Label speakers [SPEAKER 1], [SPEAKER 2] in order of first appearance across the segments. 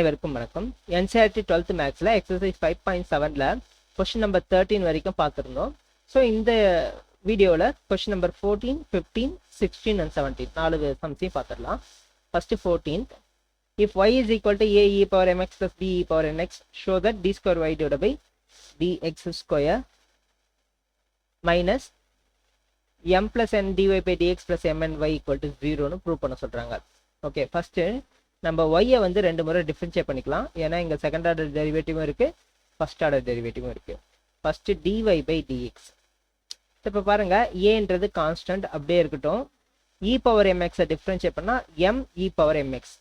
[SPEAKER 1] அனைவருக்கும் வணக்கம். NCERT 12th மேக்ஸில் எக்ஸசைஸ் 5.7ல் கொஷின் நம்பர் 13 வரைக்கும் பார்த்துருந்தோம். ஸோ இந்த வீடியோவில் கொஷின் நம்பர் 14, 15, 16 and 17 4 சம்ஸையும் பார்த்துடலாம். First 14th, if y is equal to a e power mx plus b e power nx, show that d square y divided by dx square minus m plus n dy by dx plus mn y equal to 0 னு prove பண்ண சொல்கிறாங்க. Okay, first நம்ம ஒய்யை வந்து ரெண்டு முறை differentiate பண்ணிக்கலாம். ஏன்னா இங்கே செகண்ட் ஆர்டர் டெரிவேட்டிவும் இருக்குது, ஃபர்ஸ்ட் ஆர்டர் டெரிவேட்டிவும் இருக்குது. First D Y by D X. இப்போ பாருங்கள், ஏன்றது கான்ஸ்டன்ட் அப்படியே இருக்கட்டும். இ பவர் எம்எக்ஸை டிஃப்ரென்ஷியேட் பண்ணால் எம் இ பவர் எம்எக்ஸ்.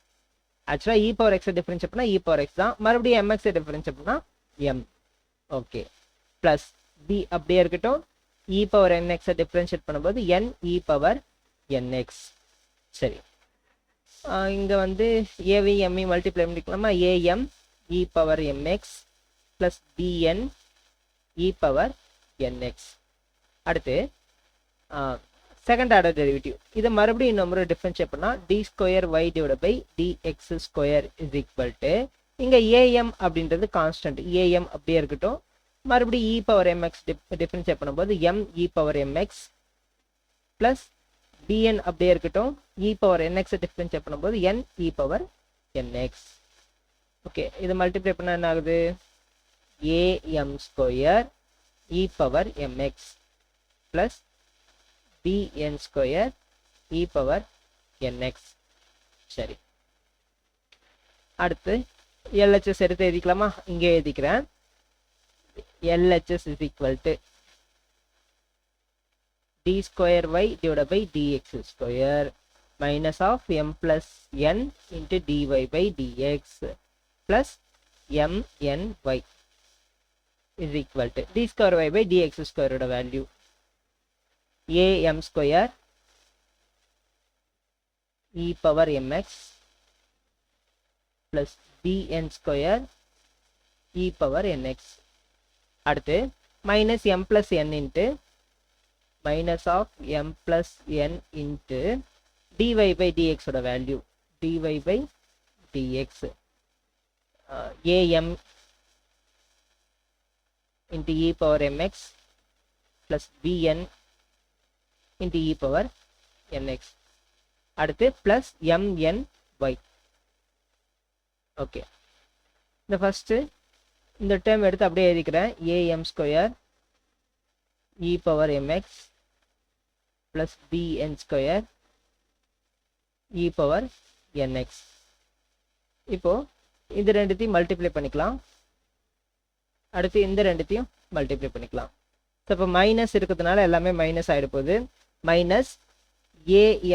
[SPEAKER 1] ஆக்சுவலாக இ பவர் எக்ஸை டிஃப்ரென்ஷியேட் பண்ணால் இ பவர் எக்ஸ் தான். மறுபடியும் எம்எக்ஸை டிஃப்ரென்ஷியேட் பண்ணால் எம். ஓகே, ப்ளஸ் பி அப்படியே இருக்கட்டும். இ பவர் என்எக்ஸை டிஃப்ரென்ஷியேட் பண்ணும்போது என் இ பவர் என்எக்ஸ். சரி, இங்கே வந்து ஏவி எம்இ மல்டிப்ளை பண்ணிக்கலாமா? A M E power M X plus B N E power N X. அடுத்து செகண்ட் ஆர்டர் டெரிவேட்டிவ். இதை மறுபடியும் இன்னொரு டிஃப்ரென்ஷியேட் பண்ணால் D square Y divide by D X square is equal to, இங்கே ஏஎம் அப்படின்றது கான்ஸ்டன்ட், ஏஎம் அப்படியே இருக்கட்டும். மறுபடியும் இ பவர் எம்எக்ஸ் டிஃப்ரென்ஷியேட் பண்ணும்போது M E power M X plus bn அப்படியே இருக்கட்டும். e பவர் nx டிஃபரன்ஷியேட் பண்ணும்போது n e power nx. Okay, இது மல்டிப்ளை பண்ணா என்ன ஆகுது? am square e power mx plus bn square e power nx. சரி, அடுத்து LHS எடுத்து எழுதிக்கலாமா? இங்கே எழுதிக்கிறேன். LHS is equal to d square y divided by dx square minus of m plus n into dy by dx plus mny is equal to d square y by dx square oda value am square e power mx plus bn square e power nx. அடுத்து minus m plus n into minus of m plus n into dy by dx oda value dy by dx am into e power mx plus bn into e power nx. அடுத்து plus mny. Okay, இந்த first இந்த term எடுத்து அப்படியே எழுதிக்கிறேன். am square e power mx plus bn square e power nx. இப்போ இந்த ரெண்டுத்தையும் multiply பண்ணிக்கலாம். அடுத்து இந்த ரெண்டுத்தையும் மல்டிப்ளை பண்ணிக்கலாம். ஸோ இப்போ மைனஸ் இருக்கிறதுனால எல்லாமே மைனஸ் ஆகிட போகுது. Minus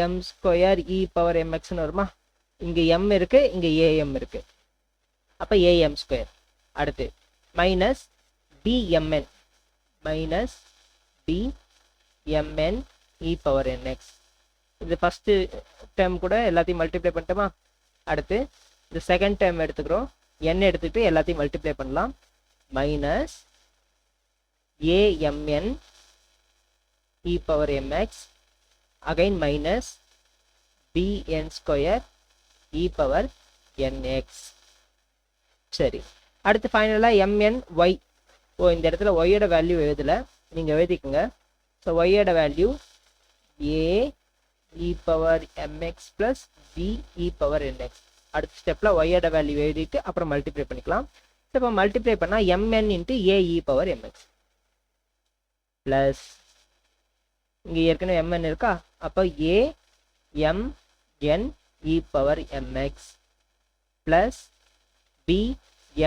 [SPEAKER 1] am square e power mxன்னு வருமா? இங்கே m இருக்கு, இங்கே am இருக்கு, அப்போ am ஸ்கொயர். அடுத்து minus bmn minus bmn e power nx. இது ஃபர்ஸ்ட் டேர்ம் கூட எல்லாத்தையும் மல்டிப்ளை பண்ணிட்டோமா? அடுத்து இந்த செகண்ட் டேர்ம் எடுத்துக்கிறோம். n எடுத்துக்கிட்டு எல்லாத்தையும் மல்டிப்ளை பண்ணலாம். Minus amn e power mx again minus bn square e power nx. சரி, அடுத்து ஃபைனலாக mny. இந்த இடத்துல ஒய்யோட வேல்யூ எழுதலை, நீங்கள் எழுதிக்கோங்க. ஸோ ஒய்யோட value a e power mx plus b e power nx. அடுத்த ஸ்டெப்பில் ஒய்யோட வேல்யூ எழுதிட்டு அப்புறம் மல்டிப்ளை பண்ணிக்கலாம். ஸோ இப்போ மல்டிப்ளை பண்ணால் mn into a e power mx plus இங்கே ஏற்கனவே mn இருக்கா, அப்போ a mn e power mx plus b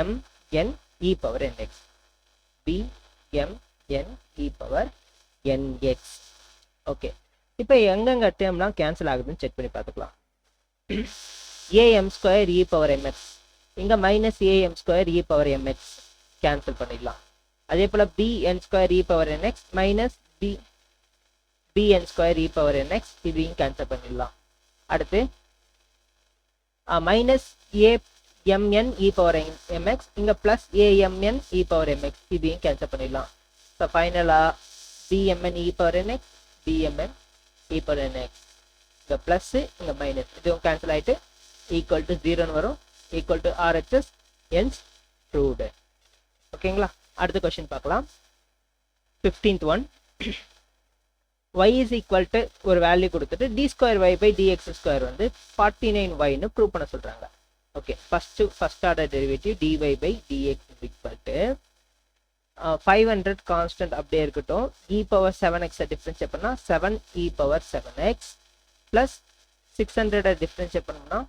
[SPEAKER 1] mn e power nx bmn e power nx. Okay, இப்போ எங்கெங்க டேர்ம்லாம் கேன்சல் ஆகுதுன்னு செக் பண்ணி பார்த்துக்கலாம். am square e power mx, இங்கே minus am square e power mx cancel பண்ணிடலாம். அதே போல் bn square e power nx minus bn square e power nx இதையும் cancel பண்ணிடலாம். அடுத்து minus amn e power mx, இங்கே plus amn e power mx இதையும் cancel பண்ணிடலாம். So ஃபைனலாக bmn e power nx bmn e power nx, இங்கே plus இங்கே minus இதுவும் கேன்சல் ஆகிட்டு ஈக்குவல் டு 0ன்னு வரும். equal to RHS, hence proved. ஓகேங்களா? அடுத்த கொஸ்டின் பார்க்கலாம். 15th one. y is equal to ஒரு வேல்யூ கொடுத்துட்டு d square y by dx square வந்து 49y ன்னு ப்ரூவ் பண்ண சொல்றாங்க. Okay, first order derivative dy by dx is equal to 500 constant அப்படியே இருக்கட்டும். e power 7x டிஃபரன்ஷியேட் பண்ணா 7e power 7x plus 600 differentiate பண்ணோம்னா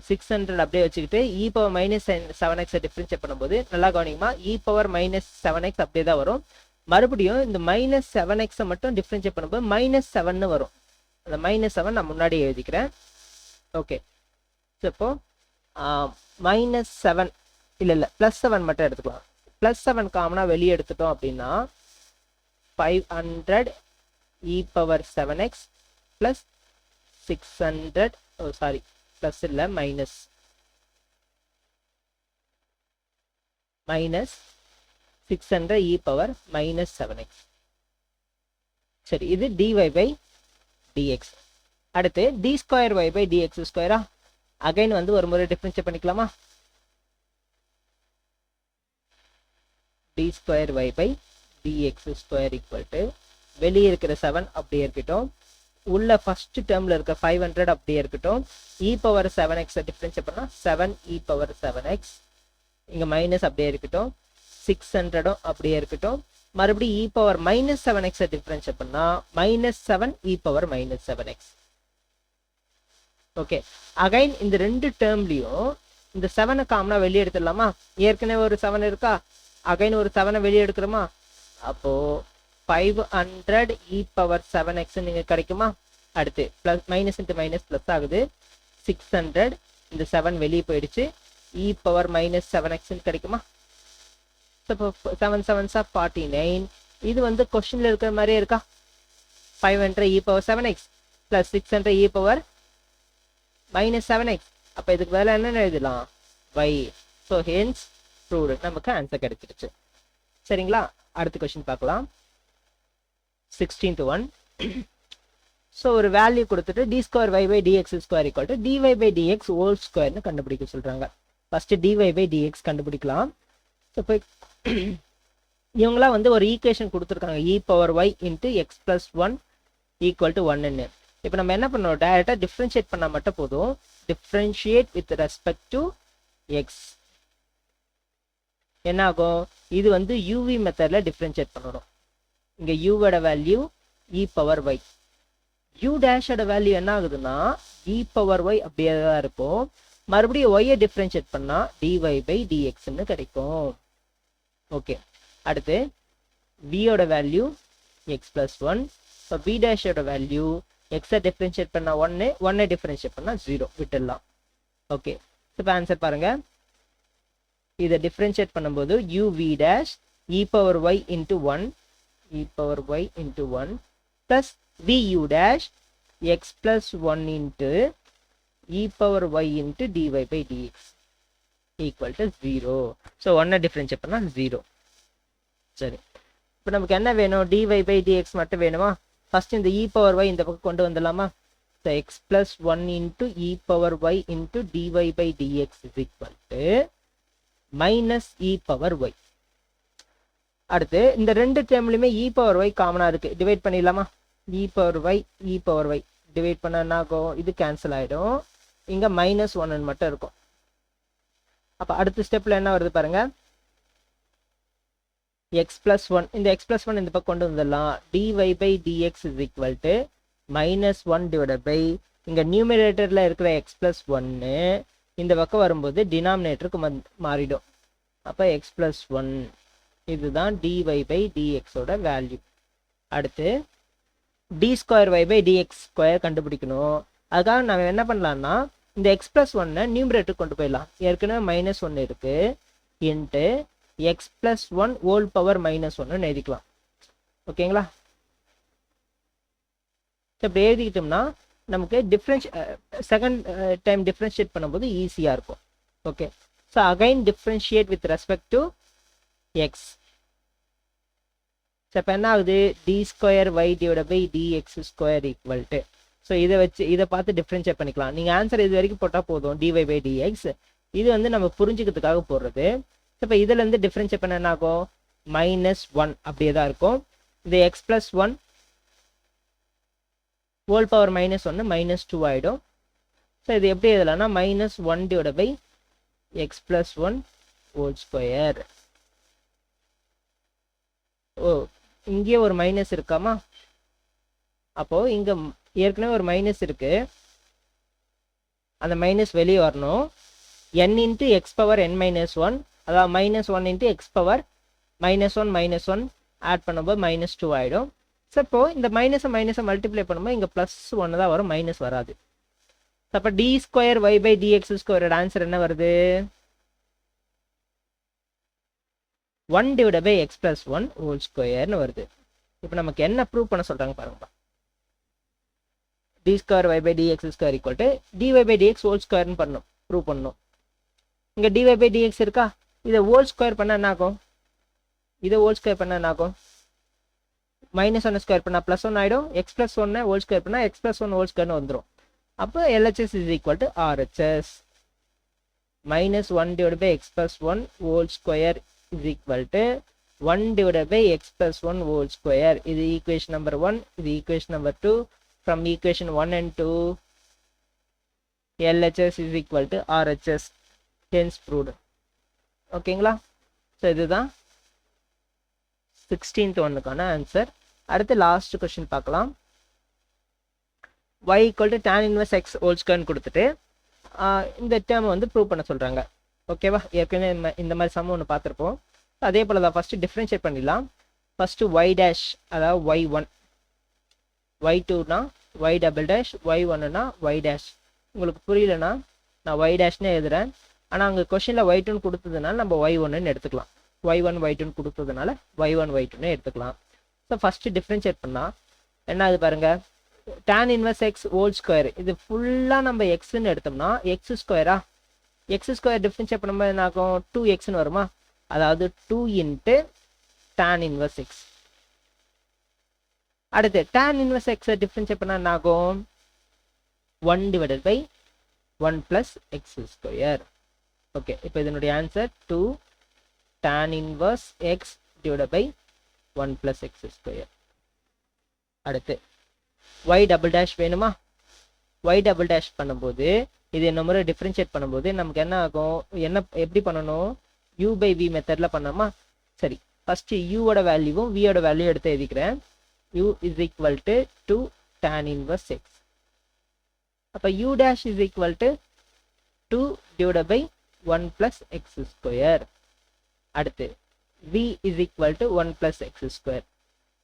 [SPEAKER 1] 600 அப்படியே வச்சுக்கிட்டு e power minus 7x differentiate பண்ணும்போது நல்லா கவனிக்குமா, e power minus 7x அப்படியே தான் வரும். மறுபடியும் இந்த மைனஸ் 7x மட்டும் டிஃபரன்ஷியேட் பண்ணும்போது -7 வரும். அந்த -7 நான் முன்னாடி எழுதிக்கிறேன். ஓகே, இப்போ -7 இல்லை +7 மட்டும் எடுத்துக்கலாம். +7 காமனா வெளியே எடுத்துட்டோம் அப்படின்னா 500 e power 7x plus 600 sorry plus இல்லை minus 600 e power minus 7x. சரி, இது dy by dx. அடுத்து d square y by dx square again வந்து ஒரு முறை டிஃபரன்ஷியேட் பண்ணிக்கலாமா? d square y by dx square equal to வெளியே இருக்கிற 7 அப்படியே இருக்கட்டும், உள்ள ஃபர்ஸ்ட் டேர்ம்ல இருக்க 500 அப்படியே இருக்கட்டும். e power 7x டிஃபரன்ஷியேட் பண்ணா 7e power 7x, இங்க மைனஸ் அப்படியே இருக்கட்டும், 600 அப்படியே இருக்கட்டும். மறுபடியும் e power minus 7x differentiate பண்ணா -7 e power minus 7x. Okay, again இந்த ரெண்டு டேர்ம்லயும் இந்த 7 காமனா வெளியே எடுத்துடலாமா? ஏற்கனவே ஒரு 7 இருக்கா, அகைன் ஒரு 7 வெளியே எடுக்கிறோமா? அப்போ 500 e power 7x நீங்க கிடைக்குமா? அடுத்து plus minus into minus plus ஆகுது, 600 இந்த 7 வெளியே போயிடுச்சு, e power minus 7x கிடைக்குமா? 7 7s 49. இது வந்து கொஸ்டின்ல இருக்கிற மாதிரியே இருக்கா? 500 e power 7x plus 600 e power minus 7x. அப்ப இதுக்கு வேலை என்ன எழுதலாம்? y. So hence proved. நமக்கு ஆன்சர் கிடைச்சிருச்சு. சரிங்களா? அடுத்த கொஸ்டின் பார்க்கலாம். 16th one. ஸோ ஒரு வேல்யூ கொடுத்துட்டு d square y by dx square equal to dy by dx whole square னு கண்டுபிடிக்க சொல்றாங்க. ஃபர்ஸ்ட் dy by dx கண்டுபிடிக்கலாம். ஸோ இப்போ இவங்களாம் வந்து ஒரு ஈக்குவேஷன் கொடுத்துருக்காங்க, e power y into x plus 1 equal to 1ன்னு. இப்போ நம்ம என்ன பண்ணோம், டைரக்டா டிஃபரன்ஷியேட் பண்ணா மட்டும் போதும். Differentiate with respect to x என்ன ஆகும், இது வந்து uv மெத்தட்ல டிஃபரன்ஷியேட் பண்ணணும். இங்க u ஓட value e power y, u dash ஓட வேல்யூ என்ன ஆகுதுன்னா e power y அப்படியே தான் இருக்கும். மறுபடியும் y டிஃபரன்ஷியேட் பண்ணா dy by dx ன்னு கிடைக்கும். ஓகே, அடுத்து v ஓட வேல்யூ x plus 1. இப்போ v dash ஓட வேல்யூ x டிஃபரன்ஷியேட் பண்ணா 1 டிஃபரன்ஷியேட் பண்ணா 0 விட்டுடலாம். ஓகே, இப்போ ஆன்சர் பாருங்க. இதை டிஃபரன்ஷியேட் பண்ணும்போது uv dash e power y into 1 e power y into 1 plus vu dash x plus 1 into e power y into dy by dx equal to 0. So 1 differentiate பண்ணா 0. சரி, இப்போ நமக்கு என்ன வேணும், dy by dx மட்டும் வேணுமா? First இந்த e power y இந்த பக்கம் கொண்டு வந்துடலாமா? So x plus 1 into e power y into dy by dx is equal to minus e power y. அடுத்து இந்த ரெண்டு டேர்ம்லையுமே e power y காமனா இருக்கு, டிவைட் பண்ணிடலாமா? e power y டிவைட் பண்ண என்ன ஆகும், இது கேன்சல் ஆயிடும், இங்க -1 மட்டும் இருக்கும். அப்ப அடுத்த ஸ்டெப்ல என்ன வருது பாருங்க, x plus 1, இந்த x plus 1 இந்த பக்கம் கொண்டு வந்துடலாம். dy by dx is equal to -1 divided by இங்க நியூமரேட்டர்ல இருக்கிற x plus 1 இந்த பக்கம் வரும்போது டினாமினேட்டருக்கு மாறிடும். அப்ப x plus 1 இதுதான் dy by dx ஓட வேல்யூ. அடுத்து d square y by dx square கண்டுபிடிக்கணும். அதுக்காக நம்ம என்ன பண்ணலாம்னா இந்த x plus 1 நியூமரேட்டருக்கு கொண்டு போயிடலாம். ஏற்கனவே -1 இருக்கு, into x plus 1 whole power -1 எழுதிக்கலாம். ஓகேங்களா? இப்படி எழுதிக்கிட்டோம்னா நமக்கு செகண்ட் டைம் டிஃபரன்ஷியேட் பண்ணும்போது ஈஸியா இருக்கும். Okay, so again differentiate with respect to X. So இப்போ என்ன ஆகுது, D square Y divide by D X square equal to, so இதை பார்த்து டிஃப்ரென்ஷியேட் பண்ணிக்கலாம். நீங்கள் ஆன்சர் இது வரைக்கும் போட்டால் போதும், dy/dx. இது வந்து நம்ம புரிஞ்சுக்கிறதுக்காக போடுறது. இப்போ இதுலேருந்து டிஃப்ரென்ஷியேட் பண்ண என்ன ஆகும், -1 அப்படியே தான் இருக்கும். இது x + 1 ஹோல் பவர் -1 -2 ஆகிடும். ஸோ இது எப்படி எழுதலாம்னா -1/x + 1 ஹோல் ஸ்கொயர். ஓ, இங்கேயே ஒரு மைனஸ் இருக்காமா, அப்போ இங்க ஏற்கனவே ஒரு மைனஸ் இருக்கு, அந்த மைனஸ் வெளியே வரணும். n × x⁻n - 1, அதாவது -1 × x⁻(-1 - 1) ஆட் பண்ணும்போது -2 ஆகிடும். ஸோ இப்போ இந்த மைனஸை மல்டிப்ளை பண்ணும்போது இங்கே +1 தான் வரும், மைனஸ் வராது. அப்போ d²y/dx² ஆன்சர் என்ன வருது, 1/x + 1 ஹோல் ஸ்கொயர்னு வருது. இப்போ நமக்கு என்ன ப்ரூவ் பண்ண சொல்றாங்க பாருங்க, d²y/dx² dy/dx ஹோல் ஸ்கொயர்னு பண்ணணும், ப்ரூவ் பண்ணணும். இங்கே dy/dx இருக்கா, இதை ஹோல் ஸ்கொயர் பண்ண என்ன ஆகும், இதை ஹோல் ஸ்கொயர் பண்ண என்ன ஆகும், -1 ஸ்கொயர் பண்ணால் +1 ஆகிடும், x + 1 ஹோல் ஸ்கொயர் பண்ணால் x + 1 ஹோல் ஸ்கொயர்னு வந்துடும். அப்போ LHS = RHS. -1/x + 1 whole square = 1/x + 1 whole square. இது ஈக்குவேஷன் நம்பர் 1, இது equation number 2. From equation 1 and 2, LHS = RHS. Hence proved. ஓகேங்களா? ஸோ இதுதான் 16th ஒன்னுக்கான ஆன்சர். அடுத்து லாஸ்ட் கொஸ்டின் பார்க்கலாம். y = tan inverse x whole ஸ்கொயர்னு கொடுத்துட்டு இந்த டேர்மை வந்து ப்ரூவ் பண்ண சொல்கிறாங்க. ஓகேவா? ஏற்கனவே இந்த மாதிரி சம் ஒன்று பார்த்துருப்போம். அதே போல் தான் ஃபஸ்ட்டு டிஃப்ரென்ஷியேட் பண்ணிடலாம். ஃபஸ்ட்டு y', அதாவது y1, y2னா y', y1னா y'. உங்களுக்கு புரியலன்னா நான் y'னே எழுதுறேன். ஆனால் அங்கே கொஸ்டினில் y2ன்னு கொடுத்ததுனால நம்ம y1ன்னு எடுத்துக்கலாம். y1 y2ன்னு கொடுத்ததுனால y1 y2ன்னு எடுத்துக்கலாம். ஸோ ஃபஸ்ட்டு டிஃப்ரென்ஷியேட் பண்ணால் என்ன ஆகுது பாருங்கள், tan inverse x whole square, இது ஃபுல்லாக நம்ம எக்ஸ்ன்னு எடுத்தோம்னா x², x² டிஃப்ரென்ஷியேட் பண்ணும்போது என்ன ஆகும், 2xன்னு வருமா, அதாவது 2 × tan inverse x. அடுத்து tan inverse x டிஃப்ரென்ஷியேட் பண்ணால் என்ன ஆகும், 1/1 + x². ஓகே, இப்போ இதனுடைய answer 2 tan inverse x / 1 + x². அடுத்து y'' வேணுமா, y'' பண்ணும்போது இது என்ன முறை டிஃப்ரென்ஷியேட் பண்ணும்போது நமக்கு என்ன ஆகும், எப்படி பண்ணணும், u/v மெத்தடில் பண்ணோமா. சரி, ஃபஸ்ட்டு யூவோட வேல்யூவும் வியோட வேல்யூ எடுத்து எழுதிக்கிறேன். u = 2 tan inverse x. அப்போ u' = 2/1 + x². அடுத்து v = 1 + x².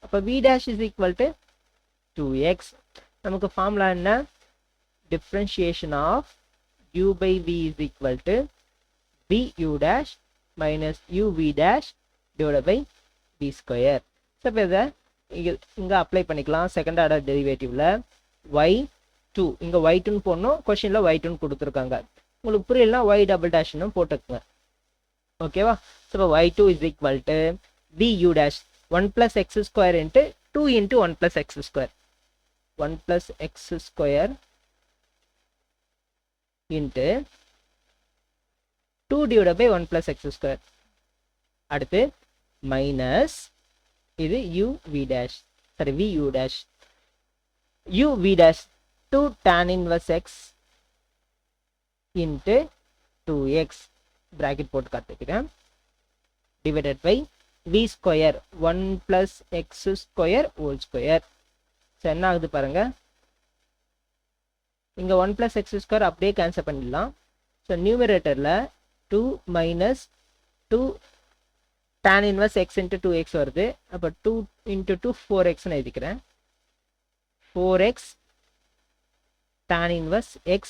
[SPEAKER 1] அப்போ v' = 2x. நமக்கு ஃபார்முலா என்ன, differentiation of u/v = vu' - uv' v². So இப்போ இதை இங்கே அப்ளை பண்ணிக்கலாம். செகண்ட் ஆர்டர் டெரிவேட்டிவ்ல y2, இங்கே y2ன்னு போடணும், கொஸ்டினில் y2ன்னு கொடுத்துருக்காங்க. உங்களுக்கு புரியலனா y'' போட்டுக்குங்க. ஓகேவா? ஸோ இப்போ y2 = vu' 1 + x² × 2 × 1 + x². 1 + x² × 2/1 + x². அடுத்து மைனஸ் இது uv', சரி vu', uv' 2 tan inverse x × 2x bracket போட்டு காட்டுகிறேன், divided by v² 1 + x² whole square. So என்ன ஆகுது பாருங்க, இங்கே 1 + x² அப்படியே கேன்சல் பண்ணிடலாம். ஸோ நியூமரேட்டரில் 2 - 2 tan inverse x × 2x வருது. அப்போ 2 × 2 4xன்னு எழுதிக்கிறேன். 4x tan inverse x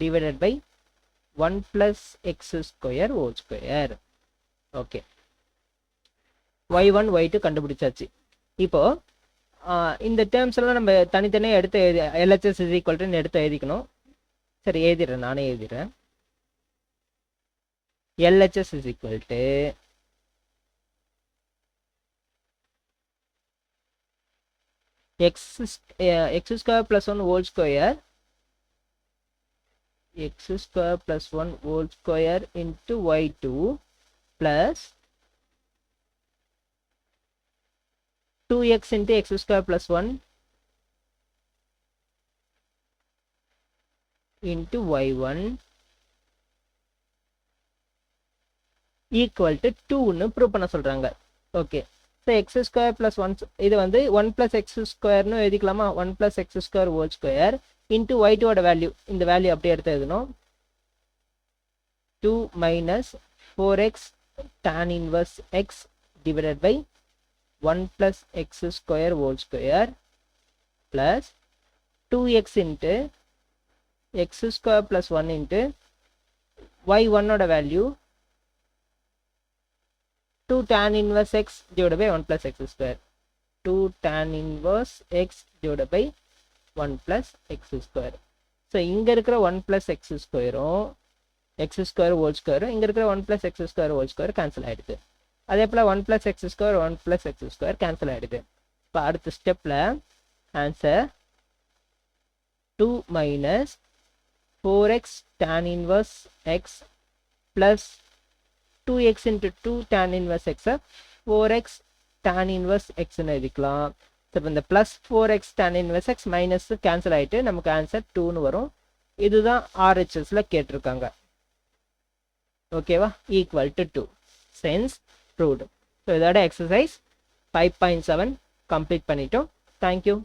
[SPEAKER 1] divided by 1 + x² whole square. Okay, y1 y2 கண்டுபிடிச்சாச்சு. இப்போ இந்த டேர்ம்ஸ் எல்லாம் நம்ம தனித்தனியாக எடுத்து LHS = எடுத்து எழுதிக்கணும். சரி, எழுதிடுறேன், நானே எழுதிடுறேன். LHS = x square plus 1 whole square into y2 plus 2x into x square plus 1 into y1 equal to 2 னு ப்ரூவ் பண்ண சொல்றாங்க. Okay, so x square plus 1 இது வந்து 1 ப்ளஸ் எக்ஸ் ஸ்கொயர்னு எழுதிக்கலாமா? 1 plus x square whole square into ஒய்2ஓட value, இந்த value அப்படியே எடுத்து எழுதணும். 2 minus 4x tan inverse x divided by 1 plus x square whole square plus 2x into x square plus 1 into y1 ஓட value 2 tan inverse x divided by 1 plus x square. 2 tan inverse x divided by 1 plus x square. So இங்க இருக்கிற 1 plus x square x square whole square இங்க இருக்கிற 1 plus x square whole square cancel ஆயிடுது. அதே போல 1 plus x square 1 plus x square cancel ஆயிடுது. இப்போ அடுத்த ஸ்டெப்ல answer 2 minus 4x tan inverse x plus 2x into 2 tan inverse x 4x tan inverse x னு எழுதிக்கலாம். இப்போ இந்த plus 4x tan inverse x minus cancel ஆயிட்டு நமக்கு ஆன்சர் 2 னு வரும். இதுதான் RHSல கேட்டிருக்காங்க. ஓகேவா? Equal to 2 sense proved. So இதோட எக்ஸசைஸ் 5.7 கம்ப்ளீட் பண்ணிட்டோம். தேங்க்யூ.